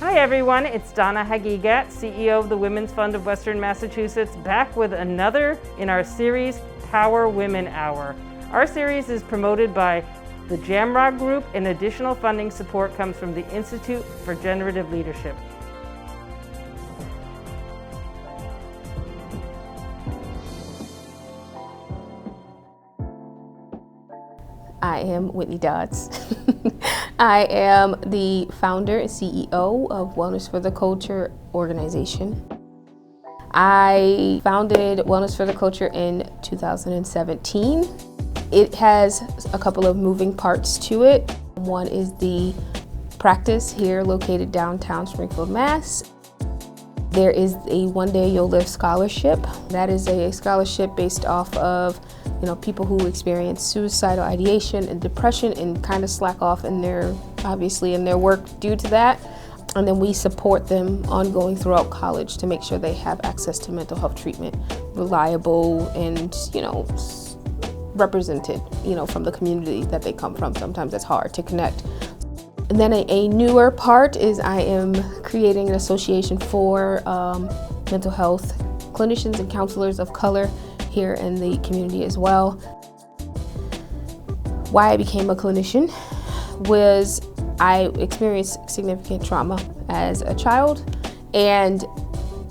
Hi everyone, it's Donna Hagigat, CEO of the Women's Fund of Western Massachusetts, back with another in our series, Power Women Hour. Our series is promoted by the Jamrock Group, and additional funding support comes from the Institute for Generative Leadership. I am Whitney Dodds. I am the founder and CEO of Wellness for the Culture organization. I founded Wellness for the Culture in 2017. It has a couple of moving parts to it. One is the practice here located downtown Springfield, Mass. There is a One Day You'll Live scholarship. That is a scholarship based off of people who experience suicidal ideation and depression and kind of slack off in their work due to that. And then we support them ongoing throughout college to make sure they have access to mental health treatment, reliable and, represented, from the community that they come from. Sometimes it's hard to connect. And then a newer part is I am creating an association for mental health clinicians and counselors of color here in the community as well. Why I became a clinician was I experienced significant trauma as a child, and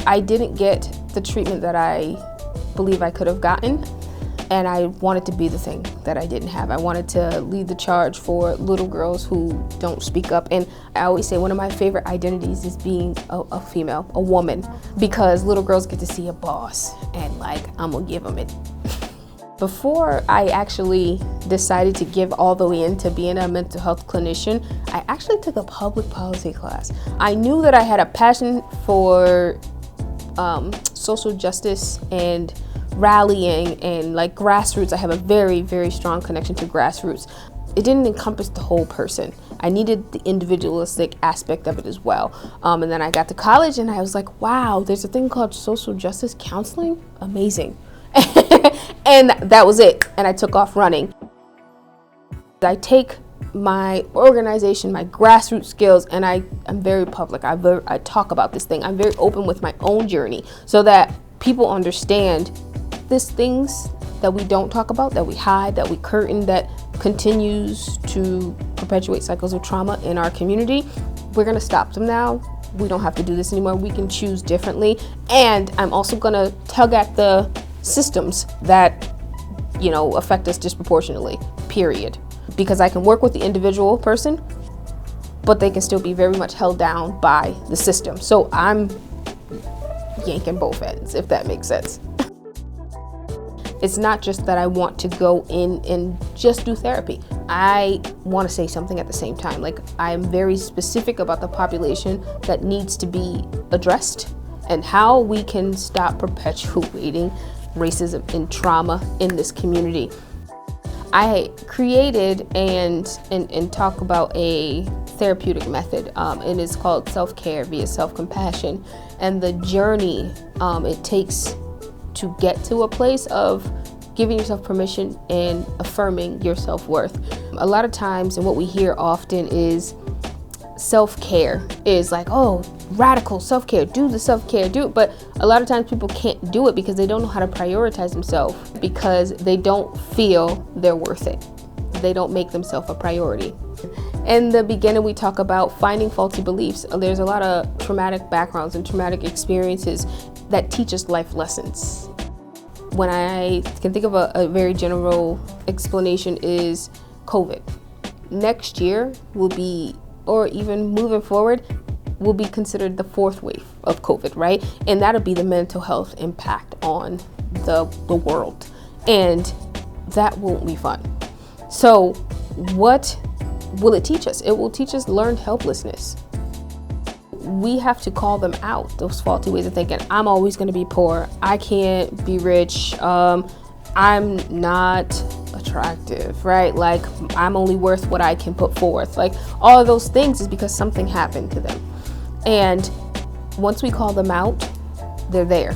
I didn't get the treatment that I believe I could have gotten, and I wanted to be the thing that I didn't have. I wanted to lead the charge for little girls who don't speak up, and I always say one of my favorite identities is being a female, a woman, because little girls get to see a boss, and I'm gonna give them it. Before I actually decided to give all the way into being a mental health clinician, I actually took a public policy class. I knew that I had a passion for social justice and rallying and grassroots. I have a very, very strong connection to grassroots. It didn't encompass the whole person. I needed the individualistic aspect of it as well. And then I got to college and I was like, wow, there's a thing called social justice counseling? Amazing. And that was it. And I took off running. I take my organization, my grassroots skills, and I'm very public. I talk about this thing. I'm very open with my own journey so that people understand there's things that we don't talk about, that we hide, that we curtain, that continues to perpetuate cycles of trauma in our community. We're gonna stop them now. We don't have to do this anymore. We can choose differently. And I'm also gonna tug at the systems that, affect us disproportionately, period. Because I can work with the individual person, but they can still be very much held down by the system. So I'm yanking both ends, if that makes sense. It's not just that I want to go in and just do therapy. I want to say something at the same time. I'm very specific about the population that needs to be addressed and how we can stop perpetuating racism and trauma in this community. I created and talk about a therapeutic method, and it's called self-care via self-compassion, and the journey it takes to get to a place of giving yourself permission and affirming your self-worth. A lot of times, and what we hear often is self-care is radical self-care, do the self-care, do it. But a lot of times people can't do it because they don't know how to prioritize themselves, because they don't feel they're worth it. They don't make themselves a priority. In the beginning, we talk about finding faulty beliefs. There's a lot of traumatic backgrounds and traumatic experiences that teach us life lessons. When I can think of a very general explanation is COVID. Next year will be, or even moving forward, will be considered the fourth wave of COVID, right? And that'll be the mental health impact on the world. And that won't be fun. So what will it teach us? It will teach us learned helplessness. We have to call them out, those faulty ways of thinking. I'm always going to be poor. I can't be rich. I'm not attractive, right? I'm only worth what I can put forth. All of those things is because something happened to them. And once we call them out, they're there.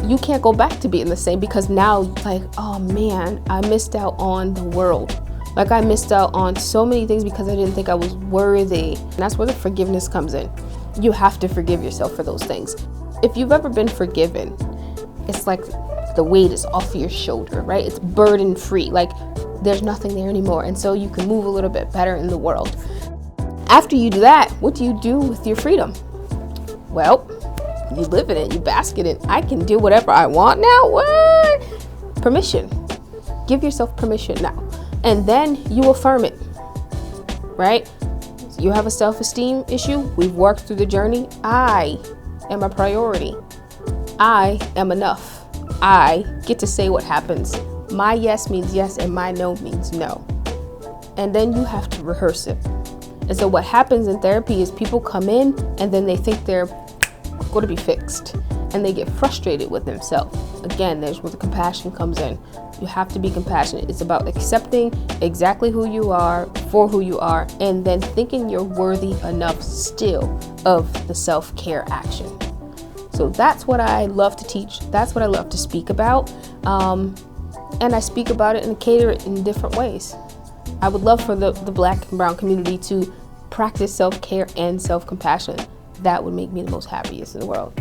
You can't go back to being the same, because now oh man, I missed out on the world. Like I missed out on so many things because I didn't think I was worthy. And that's where the forgiveness comes in. You have to forgive yourself for those things. If you've ever been forgiven, it's like the weight is off your shoulder, right? It's burden free. Like there's nothing there anymore. And so you can move a little bit better in the world. After you do that, what do you do with your freedom? Well, you live in it, you bask in it. I can do whatever I want now. What? Permission. Give yourself permission now. And then you affirm it, right? You have a self-esteem issue. We've worked through the journey. I am a priority. I am enough. I get to say what happens. My yes means yes and my no means no. And then you have to rehearse it. And so what happens in therapy is people come in and then they think they're going to be fixed and they get frustrated with themselves. Again, there's where the compassion comes in. You have to be compassionate. It's about accepting exactly who you are for who you are and then thinking you're worthy enough still of the self-care action. So that's what I love to teach. That's what I love to speak about. And I speak about it and cater it in different ways. I would love for the Black and brown community to practice self-care and self-compassion. That would make me the most happiest in the world.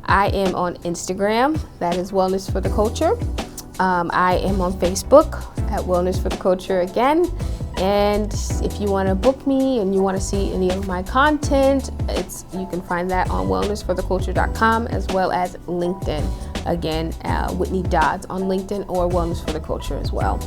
I am on Instagram, that is Wellness for the Culture. I am on Facebook at Wellness for the Culture again. And if you want to book me and you want to see any of my content, you can find that on wellnessfortheculture.com as well as LinkedIn. Again, Whitney Dodds on LinkedIn or Wellness for the Culture as well.